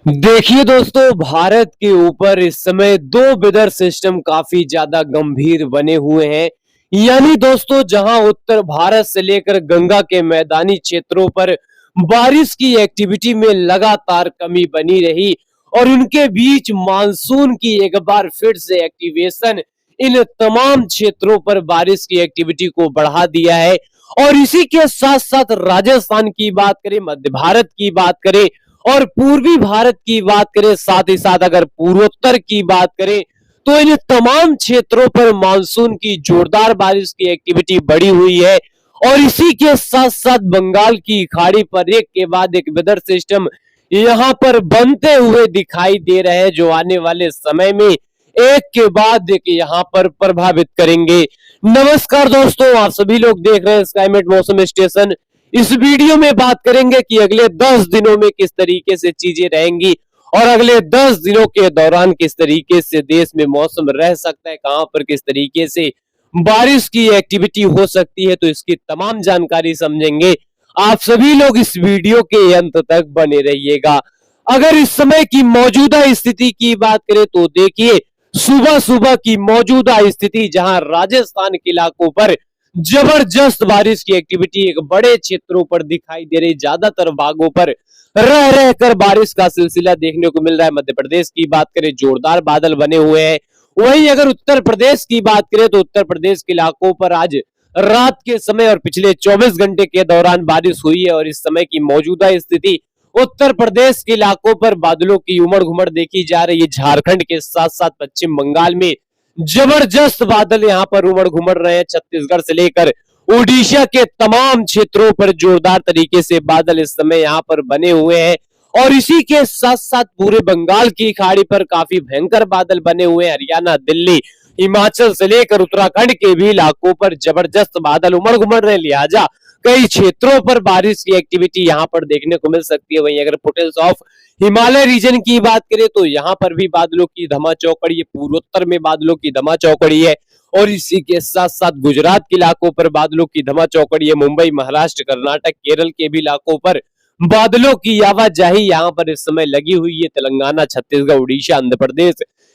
देखिए दोस्तों, भारत के ऊपर इस समय दो वेदर सिस्टम काफी ज्यादा गंभीर बने हुए हैं। यानी दोस्तों, जहां उत्तर भारत से लेकर गंगा के मैदानी क्षेत्रों पर बारिश की एक्टिविटी में लगातार कमी बनी रही और उनके बीच मानसून की एक बार फिर से एक्टिवेशन इन तमाम क्षेत्रों पर बारिश की एक्टिविटी को बढ़ा दिया है। और इसी के साथ साथ राजस्थान की बात करें, मध्य भारत की बात करें और पूर्वी भारत की बात करें, साथ ही साथ अगर पूर्वोत्तर की बात करें तो इन तमाम क्षेत्रों पर मानसून की जोरदार बारिश की एक्टिविटी बढ़ी हुई है। और इसी के साथ साथ बंगाल की खाड़ी पर एक के बाद एक वेदर सिस्टम यहां पर बनते हुए दिखाई दे रहे हैं, जो आने वाले समय में एक के बाद एक यहां पर प्रभावित करेंगे। नमस्कार दोस्तों, आप सभी लोग देख रहे हैं स्काईमेट मौसम स्टेशन। इस वीडियो में बात करेंगे कि अगले 10 दिनों में किस तरीके से चीजें रहेंगी और अगले 10 दिनों के दौरान किस तरीके से देश में मौसम रह सकता है, कहां पर किस तरीके से बारिश की एक्टिविटी हो सकती है। तो इसकी तमाम जानकारी समझेंगे। आप सभी लोग इस वीडियो के अंत तक बने रहिएगा। अगर इस समय की मौजूदा स्थिति की बात करें तो देखिए, सुबह सुबह की मौजूदा स्थिति जहां राजस्थान के इलाकों पर जबरदस्त बारिश की एक्टिविटी एक बड़े क्षेत्रों पर दिखाई दे रही, ज्यादातर भागों पर रह रहकर बारिश का सिलसिला देखने को मिल रहा है। मध्य प्रदेश की बात करें, जोरदार बादल बने हुए हैं। वहीं अगर उत्तर प्रदेश की बात करें तो उत्तर प्रदेश के इलाकों पर आज रात के समय और पिछले 24 घंटे के दौरान बारिश हुई है। और इस समय की मौजूदा स्थिति उत्तर प्रदेश के इलाकों पर बादलों की उमड़ घुमड़ देखी जा रही है। झारखंड के साथ साथ पश्चिम बंगाल में जबरदस्त बादल यहां पर उमड़ घुमड़ रहे हैं। छत्तीसगढ़ से लेकर उड़ीसा के तमाम क्षेत्रों पर जोरदार तरीके से बादल इस समय यहां पर बने हुए हैं। और इसी के साथ साथ पूरे बंगाल की खाड़ी पर काफी भयंकर बादल बने हुए हैं। हरियाणा, दिल्ली, हिमाचल से लेकर उत्तराखंड के भी इलाकों पर जबरदस्त बादल उमड़ घुमड़ रहे, लिहाजा कई क्षेत्रों पर बारिश की एक्टिविटी यहां पर देखने को मिल सकती है। वहीं अगर फुटेल्स ऑफ हिमालय रीजन की बात करें तो यहां पर भी बादलों की धमा चौकड़ी है, पूर्वोत्तर में बादलों की धमा चौकड़ी है। और इसी के साथ साथ गुजरात के इलाकों पर बादलों की धमा चौकड़ी है। मुंबई, महाराष्ट्र, कर्नाटक, केरल के भी इलाकों पर बादलों की आवाजाही यहाँ पर इस समय लगी हुई है। तेलंगाना, छत्तीसगढ़, उड़ीसा, आंध्र प्रदेश,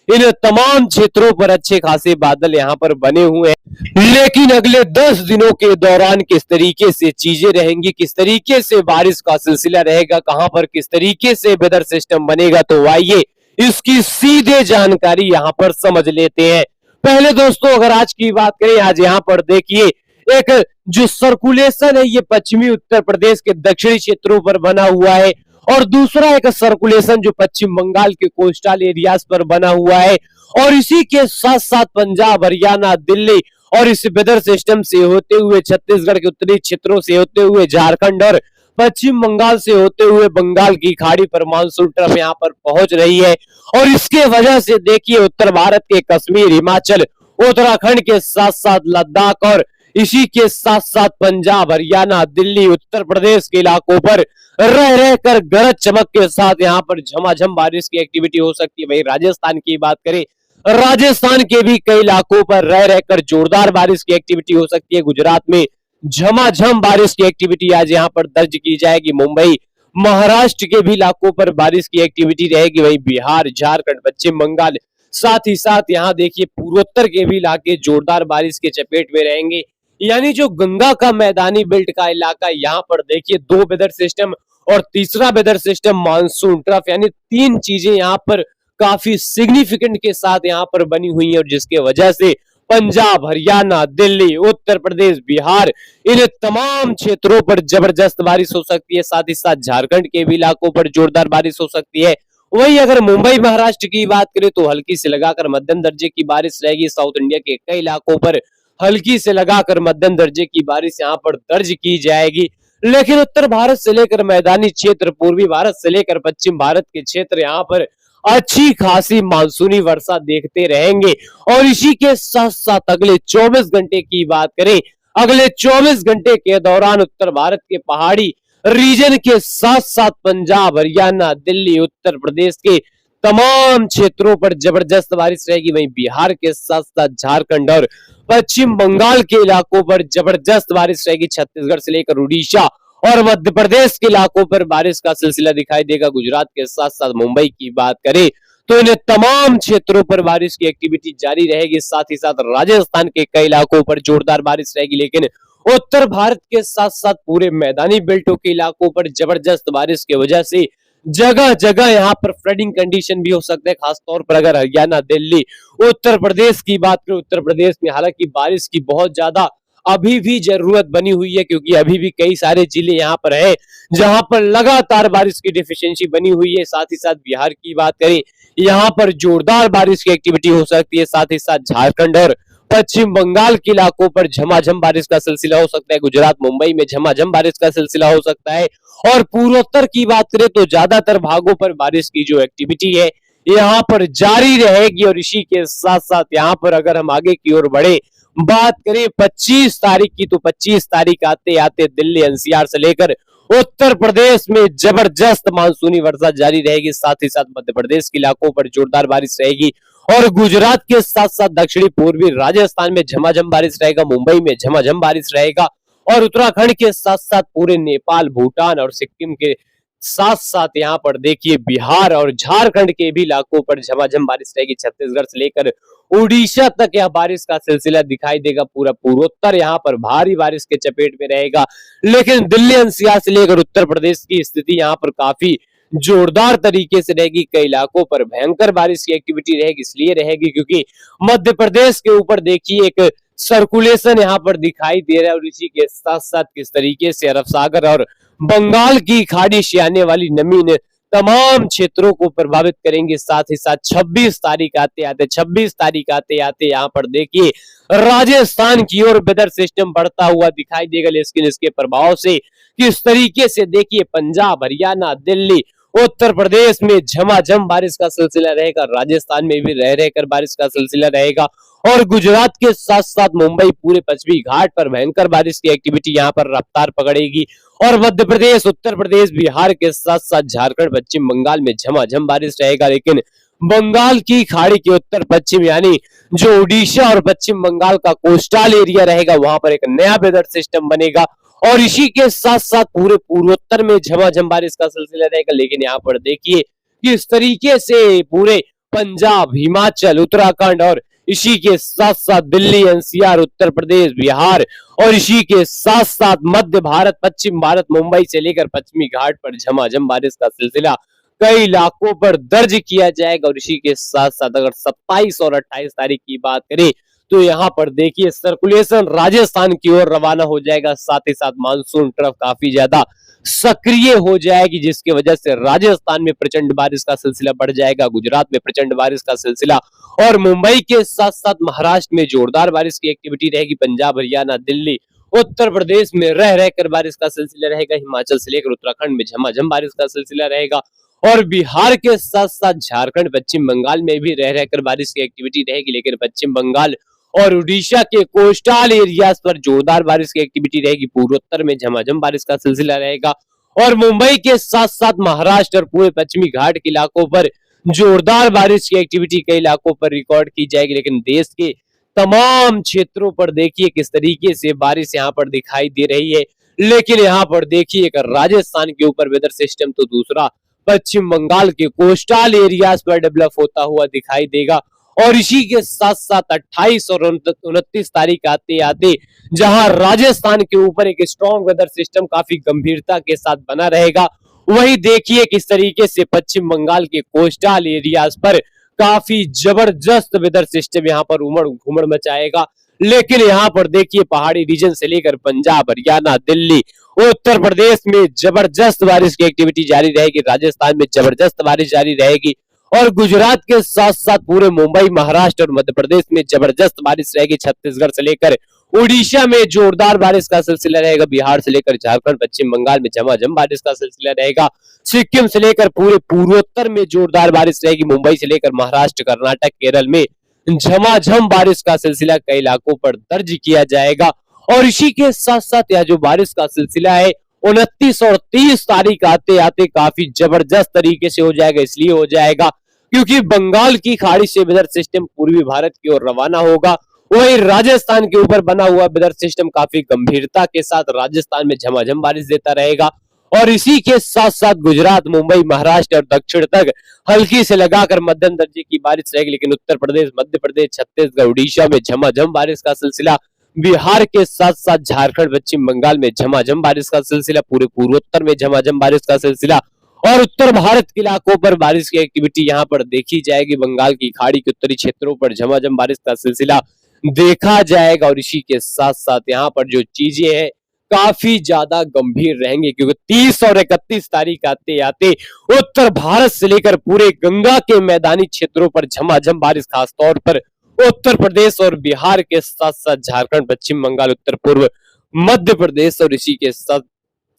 इन तमाम क्षेत्रों पर अच्छे खासे बादल यहाँ पर बने हुए हैं। लेकिन अगले 10 दिनों के दौरान किस तरीके से चीजें रहेंगी, किस तरीके से बारिश का सिलसिला रहेगा, कहां पर किस तरीके से वेदर सिस्टम बनेगा, तो आइए इसकी सीधे जानकारी यहाँ पर समझ लेते हैं। पहले दोस्तों, अगर आज की बात करें, आज यहाँ पर देखिए एक जो सर्कुलेशन है ये पश्चिमी उत्तर प्रदेश के दक्षिणी क्षेत्रों पर बना हुआ है। और दूसरा एक सर्कुलेशन जो पश्चिम बंगाल के कोस्टल एरियाज पर बना हुआ है। और इसी के साथ साथ पंजाब, हरियाणा, दिल्ली और इस वेदर सिस्टम से होते हुए छत्तीसगढ़ के उत्तरी क्षेत्रों से होते हुए झारखंड और पश्चिम बंगाल से होते हुए बंगाल की खाड़ी पर मानसून ट्रफ यहाँ पर पहुंच रही है। और इसके वजह से देखिए, उत्तर भारत के कश्मीर, हिमाचल, उत्तराखंड के साथ साथ लद्दाख और इसी के साथ साथ पंजाब, हरियाणा, दिल्ली, उत्तर प्रदेश के इलाकों पर रह रहकर गरज चमक के साथ यहाँ पर झमाझम बारिश की एक्टिविटी हो सकती है। वहीं राजस्थान की बात करें, राजस्थान के भी कई इलाकों पर रह रहकर जोरदार बारिश की एक्टिविटी हो सकती है। गुजरात में झमाझम बारिश की एक्टिविटी आज यहाँ पर दर्ज की जाएगी। मुंबई, महाराष्ट्र के भी इलाकों पर बारिश की एक्टिविटी रहेगी। वहीं बिहार, झारखंड, पश्चिम बंगाल, साथ ही साथ यहाँ देखिए पूर्वोत्तर के भी इलाके जोरदार बारिश के चपेट में रहेंगे। यानी जो गंगा का मैदानी बेल्ट का इलाका, यहाँ पर देखिए दो वेदर सिस्टम और तीसरा वेदर सिस्टम मानसून ट्रफ, यानी तीन चीजें यहाँ पर काफी सिग्निफिकेंट के साथ यहाँ पर बनी हुई है। और जिसके वजह से पंजाब, हरियाणा, दिल्ली, उत्तर प्रदेश, बिहार, इन तमाम क्षेत्रों पर जबरदस्त बारिश हो सकती है। साथ ही साथ झारखंड के भी इलाकों पर जोरदार बारिश हो सकती है। वहीं अगर मुंबई, महाराष्ट्र की बात करें तो हल्की से लगाकर मध्यम दर्जे की बारिश रहेगी। साउथ इंडिया के कई इलाकों पर हल्की से लगाकर मध्यम दर्जे की बारिश यहाँ पर दर्ज की जाएगी। लेकिन उत्तर भारत से लेकर मैदानी क्षेत्र, पूर्वी भारत से लेकर पश्चिम भारत के क्षेत्र यहाँ पर अच्छी खासी मानसूनी वर्षा देखते रहेंगे। और इसी के साथ साथ अगले 24 घंटे की बात करें, अगले 24 घंटे के दौरान उत्तर भारत के पहाड़ी रीजन के साथ साथ पंजाब, हरियाणा, दिल्ली, उत्तर प्रदेश के तमाम क्षेत्रों पर जबरदस्त बारिश रहेगी। वहीं बिहार के साथ साथ झारखंड और पश्चिम बंगाल के इलाकों पर जबरदस्त बारिश रहेगी। छत्तीसगढ़ से लेकर उड़ीसा और मध्य प्रदेश के इलाकों पर बारिश का सिलसिला दिखाई देगा। गुजरात के साथ साथ मुंबई की बात करें तो इन तमाम क्षेत्रों पर बारिश की एक्टिविटी जारी रहेगी। साथ ही साथ राजस्थान के कई इलाकों पर जोरदार बारिश रहेगी, लेकिन उत्तर भारत के साथ साथ पूरे मैदानी बेल्टों के इलाकों पर जबरदस्त बारिश की वजह से जगह जगह यहाँ पर फ्लडिंग कंडीशन भी हो सकते हैं। खासतौर पर अगर हरियाणा, दिल्ली, उत्तर प्रदेश की बात करें, उत्तर प्रदेश में हालांकि बारिश की बहुत ज्यादा अभी भी जरूरत बनी हुई है, क्योंकि अभी भी कई सारे जिले यहाँ पर है जहां पर लगातार बारिश की डिफिशियंसी बनी हुई है। साथ ही साथ बिहार की बात करें, यहाँ पर जोरदार बारिश की एक्टिविटी हो सकती है। साथ ही साथ झारखंड और पश्चिम बंगाल के इलाकों पर झमाझम बारिश का सिलसिला हो सकता है। गुजरात, मुंबई में झमाझम बारिश का सिलसिला हो सकता है। और पूर्वोत्तर की बात करें तो ज्यादातर भागों पर बारिश की जो एक्टिविटी है यहाँ पर जारी रहेगी। और इसी के साथ साथ यहाँ पर अगर हम आगे की ओर बढ़े, बात करें 25 तारीख की, तो 25 तारीख आते आते दिल्ली एनसीआर से लेकर उत्तर प्रदेश में जबरदस्त मानसूनी वर्षा जारी रहेगी। साथ ही साथ मध्य प्रदेश के इलाकों पर जोरदार बारिश रहेगी और गुजरात के साथ साथ दक्षिणी पूर्वी राजस्थान में झमाझम बारिश रहेगा, मुंबई में झमाझम बारिश रहेगा और उत्तराखंड के साथ साथ पूरे नेपाल, भूटान और सिक्किम के साथ साथ यहाँ पर देखिए बिहार और झारखंड के भी इलाकों पर झमाझम बारिश रहेगी। छत्तीसगढ़ से लेकर उड़ीसा तक यह बारिश का सिलसिला दिखाई देगा। पूरा पूर्वोत्तर यहाँ पर भारी बारिश के चपेट में रहेगा, लेकिन दिल्ली एनसीआर से लेकर उत्तर प्रदेश की स्थिति यहाँ पर काफी जोरदार तरीके से रहेगी। कई इलाकों पर भयंकर बारिश की एक्टिविटी रहेगी, इसलिए रहेगी क्योंकि मध्य प्रदेश के ऊपर देखिए एक सर्कुलेशन यहाँ पर दिखाई दे रहा है और इसी के साथ साथ किस तरीके से अरब सागर और बंगाल की खाड़ी से आने वाली नमी ने तमाम क्षेत्रों को प्रभावित करेंगे। साथ ही साथ 26 तारीख आते आते यहाँ पर देखिए राजस्थान की ओर वेदर सिस्टम बढ़ता हुआ दिखाई देगा, लेकिन इसके प्रभाव से किस तरीके से देखिए पंजाब, हरियाणा, दिल्ली, उत्तर प्रदेश में झमाझम बारिश का सिलसिला रहेगा, राजस्थान में भी रह रहकर बारिश का सिलसिला रहेगा और गुजरात के साथ साथ मुंबई, पूरे पश्चिमी घाट पर भयंकर बारिश की एक्टिविटी यहाँ पर रफ्तार पकड़ेगी और मध्य प्रदेश, उत्तर प्रदेश, बिहार के साथ साथ झारखंड, पश्चिम बंगाल में झमाझम बारिश रहेगा। लेकिन बंगाल की खाड़ी के उत्तर पश्चिम यानी जो उड़ीसा और पश्चिम बंगाल का कोस्टल एरिया रहेगा, वहां पर एक नया वेदर सिस्टम बनेगा और इसी के साथ साथ पूरे पूर्वोत्तर में झमाझम बारिश का सिलसिला रहेगा। लेकिन यहाँ पर देखिए किस तरीके से पूरे पंजाब, हिमाचल, उत्तराखंड और इसी के साथ साथ दिल्ली एनसीआर, उत्तर प्रदेश, बिहार और इसी के साथ साथ मध्य भारत, पश्चिम भारत, मुंबई से लेकर पश्चिमी घाट पर झमाझम बारिश का सिलसिला कई इलाकों पर दर्ज किया जाएगा। और इसी के साथ साथ अगर 27 और 28 तारीख की बात करें तो यहाँ पर देखिए सर्कुलेशन राजस्थान की ओर रवाना हो जाएगा। साथ ही साथ मानसून ट्रफ काफी ज्यादा सक्रिय हो जाएगी, जिसकी वजह से राजस्थान में प्रचंड बारिश का सिलसिला बढ़ जाएगा, गुजरात में प्रचंड बारिश का सिलसिला और मुंबई के साथ साथ महाराष्ट्र में जोरदार बारिश की एक्टिविटी रहेगी। पंजाब, हरियाणा, दिल्ली, उत्तर प्रदेश में रह रहकर बारिश का सिलसिला रहेगा। हिमाचल से लेकर उत्तराखंड में झमाझम बारिश का सिलसिला रहेगा और बिहार के साथ साथ झारखंड, पश्चिम बंगाल में भी रह रहकर बारिश की एक्टिविटी रहेगी। लेकिन पश्चिम बंगाल और उड़ीसा के कोस्टल एरियाज पर जोरदार बारिश की एक्टिविटी रहेगी। पूर्वोत्तर में झमाझम बारिश का सिलसिला रहेगा और मुंबई के साथ साथ महाराष्ट्र और पूरे पश्चिमी घाट के इलाकों पर जोरदार बारिश की एक्टिविटी कई इलाकों पर रिकॉर्ड की जाएगी। लेकिन देश के तमाम क्षेत्रों पर देखिए किस तरीके से बारिश यहाँ पर दिखाई दे रही है। लेकिन यहाँ पर देखिए एक राजस्थान के ऊपर वेदर सिस्टम तो दूसरा पश्चिम बंगाल के कोस्टल एरियाज पर डेवलप होता हुआ दिखाई देगा। और इसी के साथ साथ 28 और 29 तारीख आते आते जहां राजस्थान के ऊपर एक स्ट्रॉन्ग वेदर सिस्टम काफी गंभीरता के साथ बना रहेगा, वही देखिए किस तरीके से पश्चिम बंगाल के कोस्टल एरियाज पर काफी जबरदस्त वेदर सिस्टम यहाँ पर उमड़ घुमड़ मचाएगा। लेकिन यहाँ पर देखिए पहाड़ी रीजन से लेकर पंजाब, हरियाणा, दिल्ली, उत्तर प्रदेश में जबरदस्त बारिश की एक्टिविटी जारी रहेगी, राजस्थान में जबरदस्त बारिश जारी रहेगी और गुजरात के साथ साथ पूरे मुंबई, महाराष्ट्र और मध्य प्रदेश में जबरदस्त बारिश रहेगी। छत्तीसगढ़ से लेकर उड़ीसा में जोरदार बारिश का सिलसिला रहेगा, बिहार से लेकर झारखंड, पश्चिम बंगाल में झमाझम बारिश का सिलसिला रहेगा, सिक्किम से लेकर पूरे पूर्वोत्तर में जोरदार बारिश रहेगी, मुंबई से लेकर महाराष्ट्र, कर्नाटक, केरल में झमाझम बारिश का सिलसिला कई इलाकों पर दर्ज किया जाएगा। और इसी के साथ साथ यह जो बारिश का सिलसिला है 29 और 30 तारीख आते आते काफी जबरदस्त तरीके से हो जाएगा। इसलिए हो जाएगा क्योंकि बंगाल की खाड़ी से वेदर सिस्टम पूर्वी भारत की ओर रवाना होगा वहीं राजस्थान के ऊपर बना हुआ वेदर सिस्टम काफी गंभीरता के साथ राजस्थान में झमाझम बारिश देता रहेगा और इसी के साथ साथ गुजरात, मुंबई, महाराष्ट्र और दक्षिण तक हल्की से लगाकर मध्यम दर्जे की बारिश रहेगी। लेकिन उत्तर प्रदेश, मध्य प्रदेश, छत्तीसगढ़, उड़ीसा में झमाझम बारिश का सिलसिला, बिहार के साथ साथ झारखंड, पश्चिम बंगाल में झमाझम बारिश का सिलसिला, पूरे पूर्वोत्तर में झमाझम बारिश का सिलसिला और उत्तर भारत के इलाकों पर बारिश की एक्टिविटी यहाँ पर देखी जाएगी। बंगाल की खाड़ी के उत्तरी क्षेत्रों पर झमाझम बारिश का सिलसिला देखा जाएगा और इसी के साथ साथ यहाँ पर जो चीजें हैं काफी ज्यादा गंभीर रहेंगे, क्योंकि 30 और 31 तारीख आते आते उत्तर भारत से लेकर पूरे गंगा के मैदानी क्षेत्रों पर झमाझम बारिश, खास तौर पर उत्तर प्रदेश और बिहार के साथ साथ झारखंड, पश्चिम बंगाल, उत्तर पूर्व मध्य प्रदेश और इसी के साथ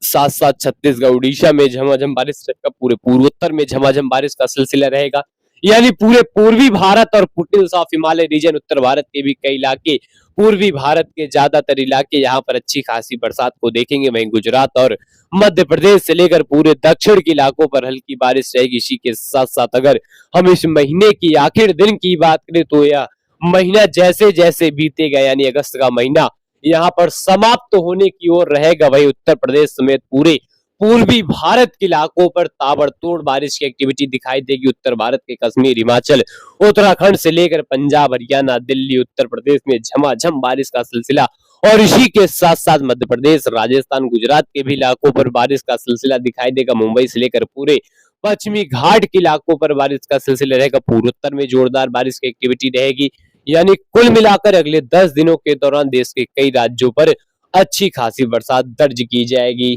साथ साथ छत्तीसगढ़, उड़ीसा में झमाझम बारिश का, पूरे पूर्वोत्तर में झमाझम बारिश का सिलसिला रहेगा। यानी पूरे पूर्वी भारत और फुटहिल्स ऑफ हिमालय रीजन, उत्तर भारत के भी कई इलाके, पूर्वी भारत के ज्यादातर इलाके यहाँ पर अच्छी खासी बरसात को देखेंगे। वहीं गुजरात और मध्य प्रदेश से लेकर पूरे दक्षिण के इलाकों पर हल्की बारिश रहेगी। इसी के साथ साथ अगर हम इस महीने की आखिर दिन की बात करें तो यह महीना जैसे जैसे बीतेगा, यानी अगस्त का महीना यहाँ पर समाप्त होने की ओर रहेगा। वही उत्तर प्रदेश समेत पूरे पूर्वी भारत के इलाकों पर ताबड़तोड़ बारिश की एक्टिविटी दिखाई देगी। उत्तर भारत के कश्मीर, हिमाचल, उत्तराखंड से लेकर पंजाब, हरियाणा, दिल्ली, उत्तर प्रदेश में झमाझम बारिश का सिलसिला और इसी के साथ साथ मध्य प्रदेश, राजस्थान, गुजरात के भी इलाकों पर बारिश का सिलसिला दिखाई देगा। मुंबई से लेकर पूरे पश्चिमी घाट के इलाकों पर बारिश का सिलसिला रहेगा। पूर्वोत्तर में जोरदार बारिश की एक्टिविटी रहेगी। यानी कुल मिलाकर अगले 10 दिनों के दौरान देश के कई राज्यों पर अच्छी खासी बरसात दर्ज की जाएगी।